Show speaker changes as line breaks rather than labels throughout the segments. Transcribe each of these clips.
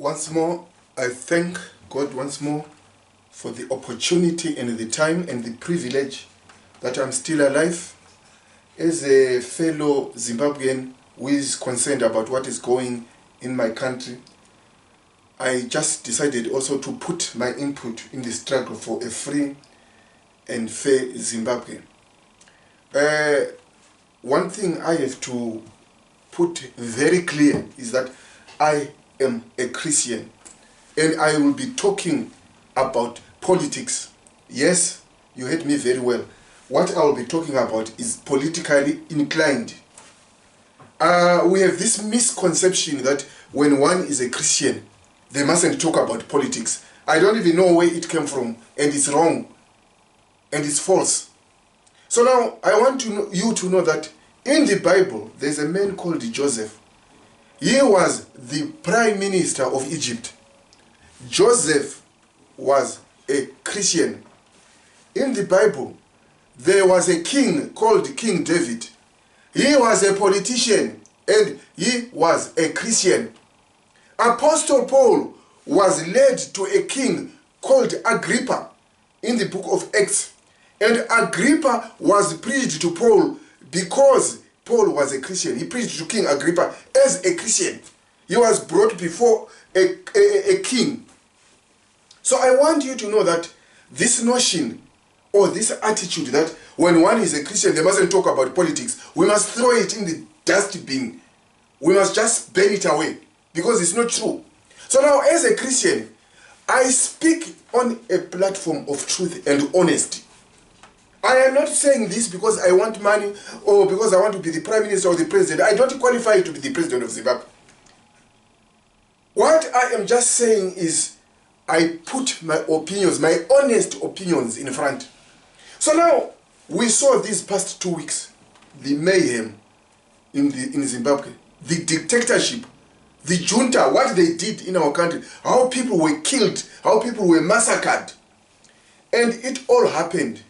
Once more, I thank God once more for the opportunity and the time and the privilege that I'm still alive as a fellow Zimbabwean who is concerned about what is going in my country. I just decided also to put my input in the struggle for a free and fair Zimbabwe. One thing I have to put very clear is that I am a Christian and I will be talking about politics. Yes, you heard me very well. What I will be talking about is politically inclined. We have this misconception that when one is a Christian, they mustn't talk about politics. I don't even know where it came from, and it's wrong, and it's false. So now, I want you to know that in the Bible, there's a man called Joseph. He was the prime minister of Egypt. Joseph was a Christian. In the Bible, there was a king called King David. He was a politician and he was a Christian. Apostle Paul was led to a king called Agrippa in the book of Acts. And Agrippa was preached to Paul because Paul was a Christian. He preached to King Agrippa as a Christian. He was brought before a king. So I want you to know that this notion or this attitude that when one is a Christian, they mustn't talk about politics. We must throw it in the dustbin. We must just burn it away because it's not true. So now as a Christian, I speak on a platform of truth and honesty. I am not saying this because I want money or because I want to be the prime minister or the president. I don't qualify to be the president of Zimbabwe. What I am just saying is I put my opinions, my honest opinions in front. So now, we saw these past 2 weeks, the mayhem in Zimbabwe, the dictatorship, the junta, what they did in our country, how people were killed, how people were massacred. And it all happened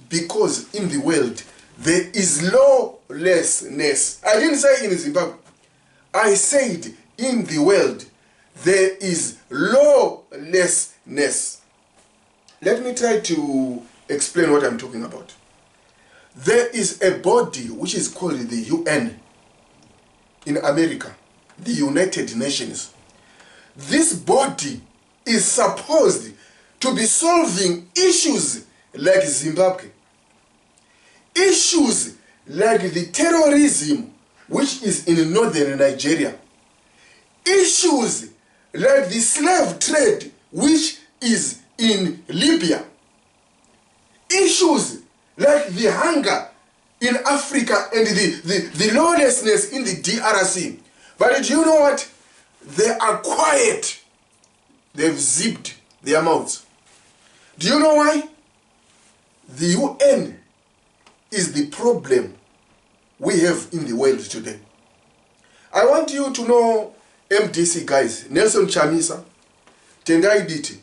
because in the world, there is lawlessness. I didn't say in Zimbabwe. I said in the world, there is lawlessness. Let me try to explain what I'm talking about. There is a body which is called the UN in America, the United Nations. This body is supposed to be solving issues like Zimbabwe, issues like the terrorism which is in northern Nigeria, issues like the slave trade which is in Libya, issues like the hunger in Africa and the lawlessness in the DRC. But do you know what? They are quiet. They've zipped their mouths. Do you know why? The UN is the problem we have in the world today. I want you to know MDC guys, Nelson Chamisa, Tendai Biti,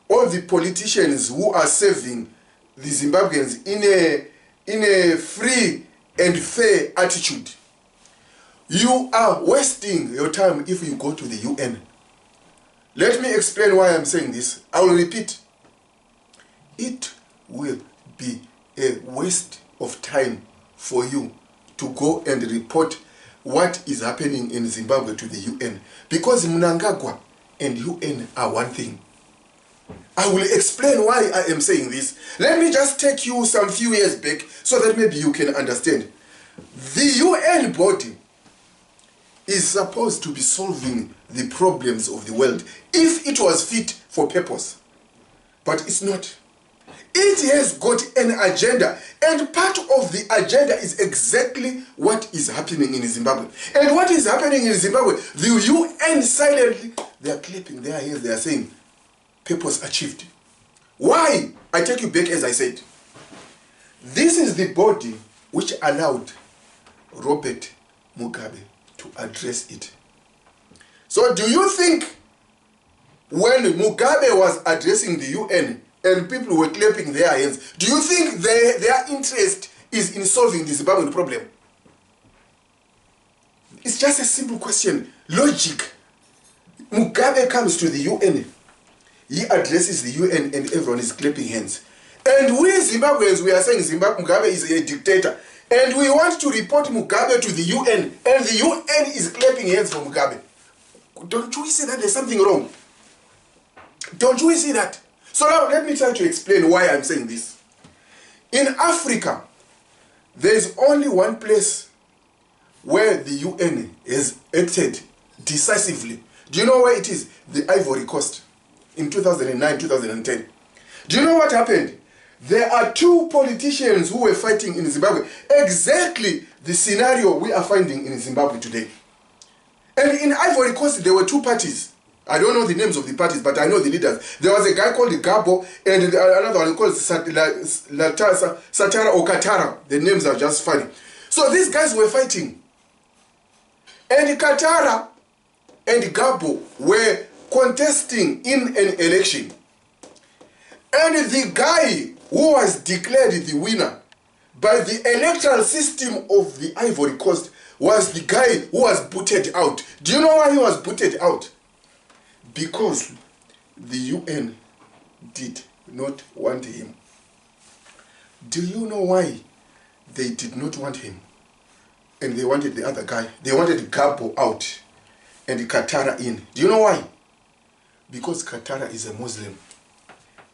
all the politicians who are serving the Zimbabweans in a free and fair attitude. You are wasting your time if you go to the UN. Let me explain why I'm saying this. I will repeat. It will be a waste of time for you to go and report what is happening in Zimbabwe to the UN. Because Mnangagwa and UN are one thing. I will explain why I am saying this. Let me just take you some few years back so that maybe you can understand. The UN body is supposed to be solving the problems of the world if it was fit for purpose. But it's not. It has got an agenda, and part of the agenda is exactly what is happening in Zimbabwe. And what is happening in Zimbabwe, the UN silently, they are clapping their hands, they are saying, purpose achieved. Why? I take you back as I said. This is the body which allowed Robert Mugabe to address it. So do you think when Mugabe was addressing the UN and people were clapping their hands, do you think their interest is in solving the Zimbabwean problem? It's just a simple question. Logic. Mugabe comes to the UN, he addresses the UN and everyone is clapping hands. And we Zimbabweans, we are saying Mugabe is a dictator. And we want to report Mugabe to the UN, and the UN is clapping hands for Mugabe. Don't you see that there's something wrong? Don't you see that? So now let me try to explain why I'm saying this. In Africa, there is only one place where the UN has acted decisively. Do you know where it is? The Ivory Coast in 2009, 2010. Do you know what happened? There are two politicians who were fighting in Zimbabwe. Exactly the scenario we are finding in Zimbabwe today. And in Ivory Coast, there were two parties. I don't know the names of the parties, but I know the leaders. There was a guy called Gabo and another one called Satara or Katara. The names are just funny. So these guys were fighting. And Katara and Gabo were contesting in an election. And the guy who was declared the winner by the electoral system of the Ivory Coast was the guy who was booted out. Do you know why he was booted out? Because the UN did not want him. Do you know why they did not want him? And they wanted the other guy. They wanted Gabo out and Katara in. Do you know why? Because Katara is a Muslim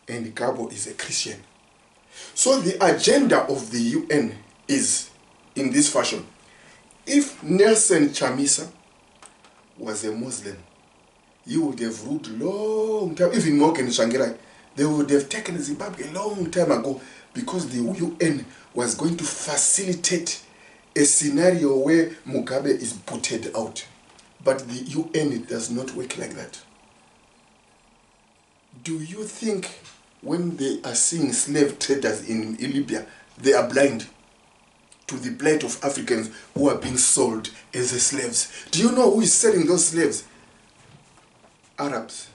and Gabo is a Christian. So the agenda of the UN is in this fashion. If Nelson Chamisa was a Muslim, he would have ruled long time. Even Morgan Shangirai, they would have taken Zimbabwe a long time ago, because the UN was going to facilitate a scenario where Mugabe is booted out. But the UN does not work like that. Do you think when they are seeing slave traders in Libya, they are blind to the plight of Africans who are being sold as slaves? Do you know who is selling those slaves? Arabs.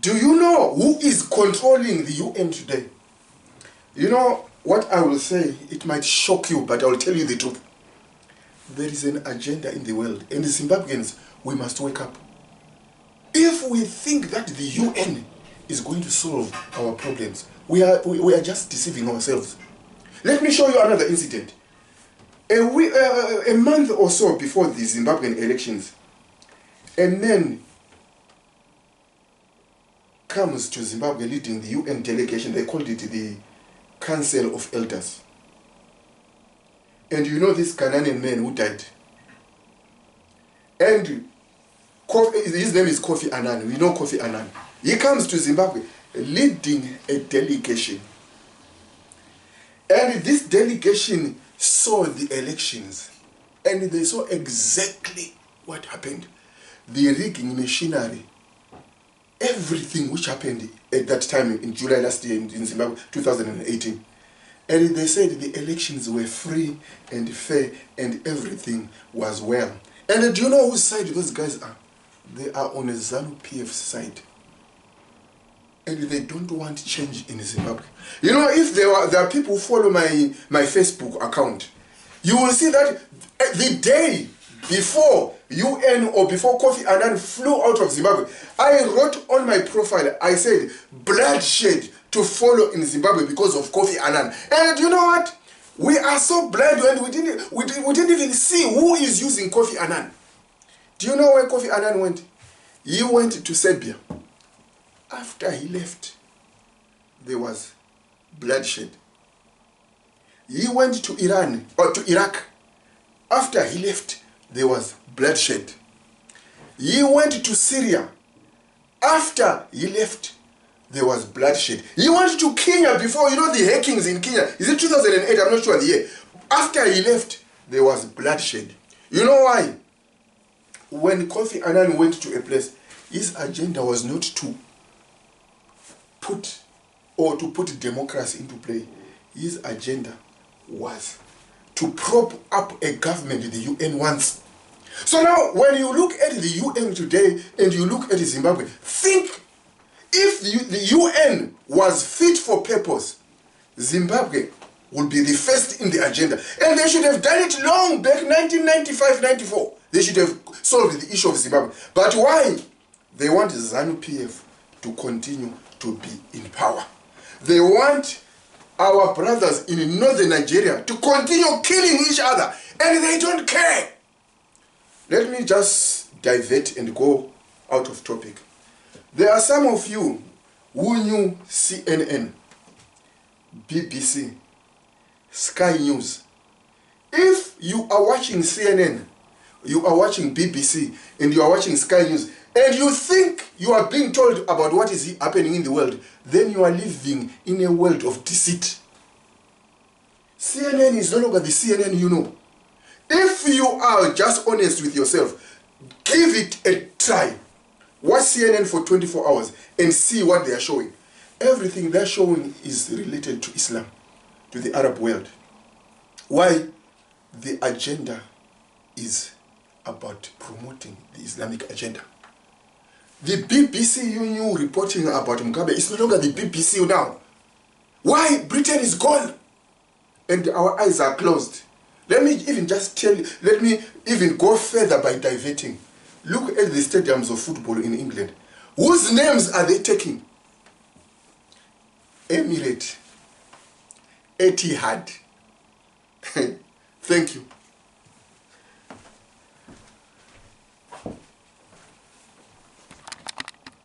Do you know who is controlling the UN today? You know what I will say, it might shock you, but I will tell you the truth. There is an agenda in the world, and the Zimbabweans, we must wake up. If we think that the UN is going to solve our problems, we are just deceiving ourselves. Let me show you another incident. A month or so before the Zimbabwean elections, a man comes to Zimbabwe leading the UN delegation. They called it the Council of Elders. And you know this Ghanaian man who died. And his name is Kofi Annan. We know Kofi Annan. He comes to Zimbabwe leading a delegation. And this delegation saw the elections. And they saw exactly what happened. The rigging machinery. Everything which happened at that time in July last year in Zimbabwe, 2018. And they said the elections were free and fair and everything was well. And do you know whose side those guys are? They are on a Zanu PF side. And they don't want change in Zimbabwe. You know, if there are people who follow my Facebook account, you will see that the day before UN or before Kofi Annan flew out of Zimbabwe, I wrote on my profile, I said, bloodshed to follow in Zimbabwe because of Kofi Annan. And you know what? We are so blind, and we didn't even see who is using Kofi Annan. Do you know where Kofi Annan went? He went to Serbia. After he left, there was bloodshed. He went to Iran, or to Iraq. After he left, there was bloodshed. He went to Syria. After he left, there was bloodshed. He went to Kenya before, you know the hackings in Kenya. Is it 2008? I'm not sure the year. After he left, there was bloodshed. You know why? When Kofi Annan went to a place, his agenda was not to put democracy into play. His agenda was to prop up a government the UN wants. So now, when you look at the UN today and you look at Zimbabwe, think if the UN was fit for purpose, Zimbabwe would be the first in the agenda. And they should have done it long back, 1995-94. They should have solved the issue of Zimbabwe. But why? They want Zanu PF to continue to be in power. They want our brothers in northern Nigeria to continue killing each other, and they don't care. Let me just divert and go out of topic. There are some of you who knew CNN, BBC, Sky News. If you are watching CNN, you are watching BBC, and you are watching Sky News, and you think you are being told about what is happening in the world, then you are living in a world of deceit. CNN is no longer the CNN you know. If you are just honest with yourself, give it a try. Watch CNN for 24 hours and see what they are showing. Everything they are showing is related to Islam, to the Arab world. Why? The agenda is about promoting the Islamic agenda. The BBC you knew reporting about Mugabe is no longer the BBC now. Why? Britain is gone. And our eyes are closed. Let me even just tell you, let me even go further by diverting. Look at the stadiums of football in England. Whose names are they taking? Emirates, Etihad. Thank you.